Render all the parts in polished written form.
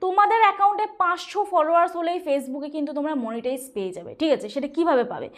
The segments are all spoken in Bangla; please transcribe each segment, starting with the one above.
তোমাদের অ্যাকাউন্টে 500 ফলোয়ার্স হলেই ফেসবুকে কিন্তু তোমরা মনিটাইজ পেয়ে যাবে। ঠিক আছে, সেটা কিভাবে পাবে?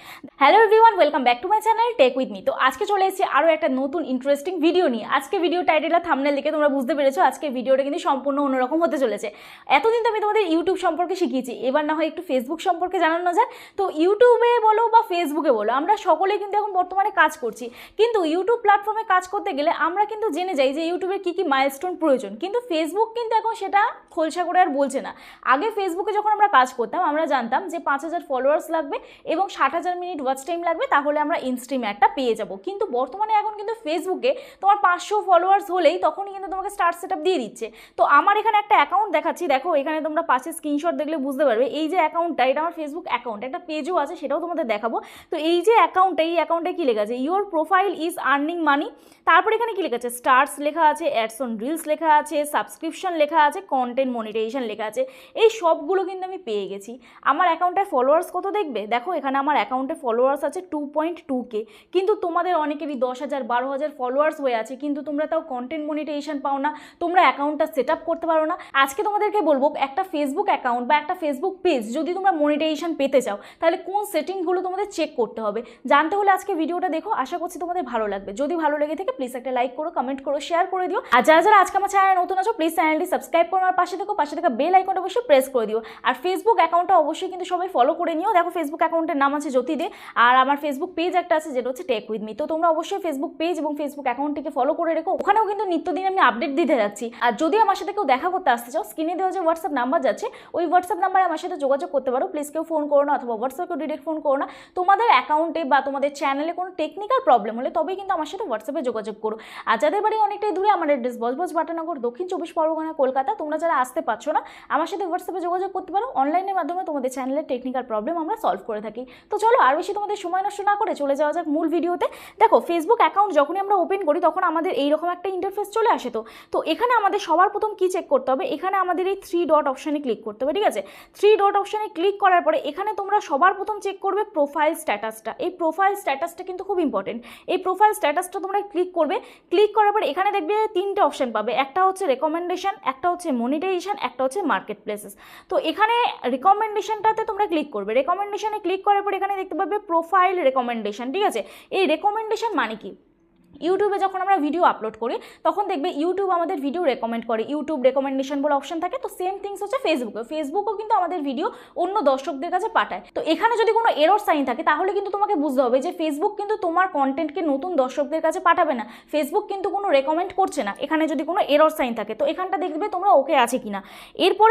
Hello everyone, welcome back to my channel tech with me. তো আজকে চলে এসেছি আরও একটা নতুন ইন্টারেস্টিং ভিডিও নিয়ে। আজকে ভিডিও টাইটেল আর থাম্বনেল দেখে তোমরা বুঝতে পেরেছো আজকে ভিডিওটা কিন্তু সম্পূর্ণ অন্যরকম হতে চলেছে। এতদিন তো আমি তোমাদের ইউটিউব সম্পর্কে শিখিয়েছি, এবার না হয় একটু ফেসবুক সম্পর্কে জানানো যায়। তো ইউটিউবে বলো বা ফেসবুকে বলো, আমরা সকলেই কিন্তু এখন বর্তমানে কাজ করছি, কিন্তু ইউটিউব প্ল্যাটফর্মে কাজ করতে গেলে আমরা কিন্তু জেনে যাই যে ইউটিউবের কী কী মাইলস্টোন প্রয়োজন, কিন্তু ফেসবুক কিন্তু এখন সেটা খোলসা করে আর বলছে না। আগে ফেসবুকে যখন আমরা কাজ করতাম আমরা জানতাম যে 5000 ফলোয়ার্স লাগবে এবং 60,000 মিনিট ওয়াচ টাইম লাগবে, তাহলে আমরা ইনস্ট্রিম একটা পেয়ে যাব। কিন্তু বর্তমানে এখন কিন্তু ফেসবুকে তোমার 500 ফলোয়ার্স হলেই তখনই কিন্তু তোমাকে স্টার্ট সেট আপ দিয়ে দিচ্ছে। তো আমার এখানে একটা অ্যাকাউন্ট দেখাচ্ছি, দেখো এখানে তোমরা পাশে স্ক্রিনশট দেখলে বুঝতে পারবে এই যে অ্যাকাউন্টটা, এটা আমার ফেসবুক অ্যাকাউন্ট, একটা পেজও আছে সেটাও তোমাদের দেখাবো। তো এই যে অ্যাকাউন্টটা, এই অ্যাকাউন্টে কী লেখা আছে, your profile is earning money, তারপর এখানে কী লেখা আছে, স্টার্স লেখা আছে, অ্যাডস অন রিলস লেখা আছে, সাবস্ক্রিপশন লেখা আছে, কন্টেন্ট মনিটাইজেশন লেখা আছে। এই সবগুলো কিন্তু আমি পেয়ে গেছি। আমার অ্যাকাউন্টে ফলোয়ার্স কত দেখবে, দেখো এখানে আমার অ্যাকাউন্টে ফলোয়ার্স আছে 2.2K, কিন্তু তোমাদের অনেকেরই 10,000 12,000 ফলোয়ার্স হয়ে আছে, কিন্তু তোমরা তাও কন্টেন্ট মনিটাইজেশন পাও না, তোমরা অ্যাকাউন্টটা সেট আপ করতে পারো না। আজকে তোমাদেরকে বলবো একটা ফেসবুক অ্যাকাউন্ট বা একটা ফেসবুক পেজ যদি তোমরা মনিটাইজেশন পেতে চাও তাহলে কোন সেটিংসগুলো তোমাদের চেক করতে হবে। জানতে হলে আজকে ভিডিওটা দেখো, আশা করছি তোমাদের ভালো লাগবে। যদি ভালো লেগে থাকে প্লিজ একটা লাইক করো, কমেন্ট করো, শেয়ার করে দিও। আর যারা যারা আজকে আমার চ্যানেলে নতুন আছো প্লিজ চ্যানেলটি সাবস্ক্রাইব করো, আর পাশে থাকা বেল আইকনটা অবশ্যই প্রেস করে দিও। আর ফেসবুক অ্যাকাউন্টটা অবশ্যই কিন্তু সবাই ফলো করে নিও। দেখো ফেসবুক অ্যাকাউন্টের নাম আছে জ্যোতি দে, আর আমার ফেসবুক পেজ একটা আছে যেটা হচ্ছে টেক উইথ মি। তো তোমরা অবশ্যই ফেসবুক পেজ এবং ফেসবুক অ্যাকাউন্টটিকে ফলো করে রেখো, ওখানেও কিন্তু নিত্যদিন আমি আপডেট দিতে যাচ্ছি। আর যদি আমার সাথে কেউ দেখা করতে আসতে চাও, স্ক্রিনে দেওয়া যে হোয়াটসঅ্যাপ নাম্বার যাচ্ছে ওই হোয়াটসঅ্যাপ নাম্বারে আমার সাথে যোগাযোগ করতে পারো। প্লিজ কেউ ফোন করো না, অথবা হোয়াটসঅ্যাপে ডিরেক্ট ফোন করো না। তোমাদের অ্যাকাউন্টে বা তোমাদের চ্যানেলে কোনো টেকনিক্যাল প্রবলেম হলে তবেই কিন্তু আমার সাথে হোয়াটসঅ্যাপে যোগাযোগ করো। আর যাদের বাড়ি অনেকটাই দূরে, আমার অ্যাড্রেস বজবজ বাটানগর, দক্ষিণ 24 পরগনা, কলকাতা। তোমরা যারা আসতে পারছো না আমার সাথে হোয়াটসঅ্যাপে যোগাযোগ করতে পারো। অনলাইনের মাধ্যমে তোমাদের চ্যানেলের টেকনিক্যাল প্রবলেম আমরা সলভ করে থাকি। তো চলো আর বেশি তোমাদের সময় নষ্ট না করে চলে যাওয়া যাক মূল ভিডিওতে। দেখো ফেসবুক অ্যাকাউন্ট যখনই আমরা ওপেন করি তখন আমাদের এইরকম একটা ইন্টারফেস চলে আসে। তো এখানে আমাদের সবার প্রথম কি চেক করতে হবে, এখানে আমাদের এই 3 ডট অপশানে ক্লিক করতে হবে। ঠিক আছে, 3 ডট অপশানে ক্লিক করার পরে এখানে তোমরা সবার প্রথম চেক করবে প্রোফাইল স্ট্যাটাসটা। এই প্রোফাইল স্ট্যাটাসটা কিন্তু খুব ইম্পর্টেন্ট। এই প্রোফাইল স্ট্যাটাসটা তোমরা ক্লিক করবে। ক্লিক করার পরে এখানে দেখবে 3টে অপশান পাবে, একটা হচ্ছে রেকমেন্ডেশন, একটা হচ্ছে মনিটাইজেশন, একটা হচ্ছে মার্কেট প্লেসেস। তো এখানে রেকমেন্ডেশনটাতে তোমরা ক্লিক করবে। রেকমেন্ডেশনে ক্লিক করার পর এখানে দেখতে পাবে প্রোফাইল রেকমেন্ডেশন। ঠিক আছে, এই রেকমেন্ডেশন মানে কি, ইউটিউবে যখন আমরা ভিডিও আপলোড করি তখন দেখবে ইউটিউব আমাদের ভিডিও রেকমেন্ড করে, ইউটিউব রেকমেন্ডেশন বলে অপশন থাকে। তো সেম থিংস হচ্ছে ফেসবুকও কিন্তু আমাদের ভিডিও অন্য দর্শকদের কাছে পাঠায়। তো এখানে যদি কোনো এরর সাইন থাকে তাহলে কিন্তু তোমাকে বুঝতে হবে যে ফেসবুক কিন্তু তোমার কন্টেন্টকে নতুন দর্শকদের কাছে পাঠাবে না, ফেসবুক কিন্তু কোনো রেকমেন্ড করছে না। এখানে যদি কোনো এরর সাইন থাকে তো এখানটা দেখবে তোমরা ওকে আছে কিনা। এরপরে